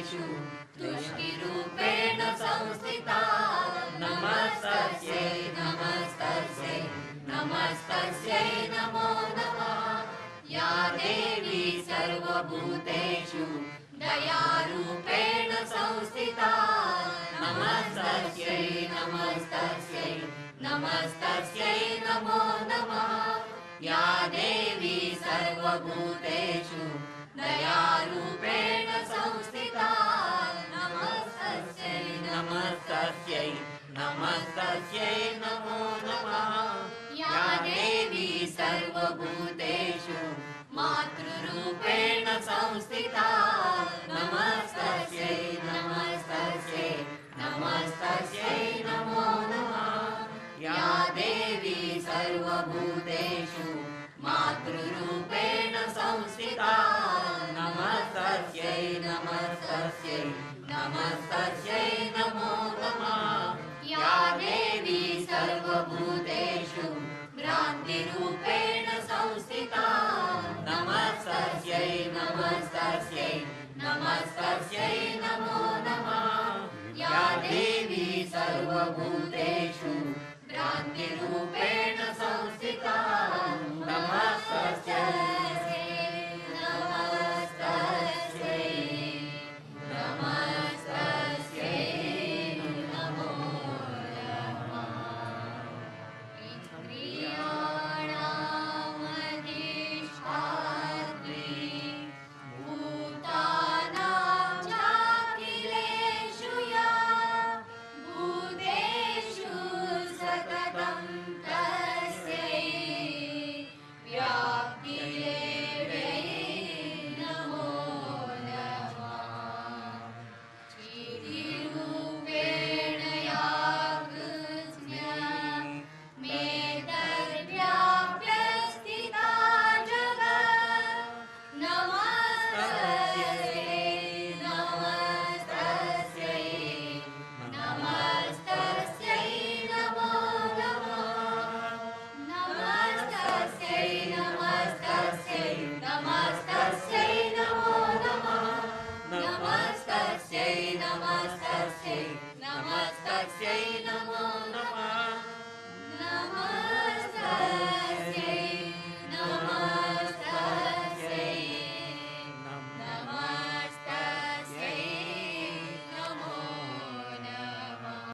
भूतेषु तुष्टिरूपेण संस्थिता नमस्तस्यै नमस्तस्यै नमस्तस्यै नमो नमः या देवी सर्वभूतेषु दयारूपेण संस्थिता नमस्तस्यै नमस्तस्यै नमस्तस्यै नमो नमः या देवी सर्वभूतेषु दयारूपेण संस्थिता नमस्तस्यै नमस्तस्यै नमस्तस्यै नमो नमः या देवी सर्वभूतेषु मातृरूपेण संस्थिता नमस्तस्यै नमस्तस्यै नमस्तस्यै नमो नमः या देवी सर्वभूतेषु मातृरूपेण संस्थिता नमस्तस्यै नमस्तस्यै नमस्तस्यै नमो नमः या देवी सर्वभूतेषु भ्रान्तिरूपेण संस्थिता नमस्तस्यै नमस्तस्यै नमस्तस्यै नमो नमः या देवी सर्वभूतेषु भ्रान्तिरूपेण संस्थिता नमस्तस्यै नमस्तस्यै नमस्तस्यै नमो नमः इंद्रियाणामधिष्ठात्री भूतानां चाखिलेषु या भूतेषु सततं तस्यै व्याप्तिदेव्यै नमो नमः चितिरूपेण या कृत्स्ना मेतद्व्याप्य स्थिता जगत् नमस्तस्यै नमस्तस्यै नमस्तस्यै नमो नमः नमस्तस्यै नमस्तस्यै नमस्तस्यै नमो नमः नमस्तस्यै नमस्तस्यै नमस्तस्यै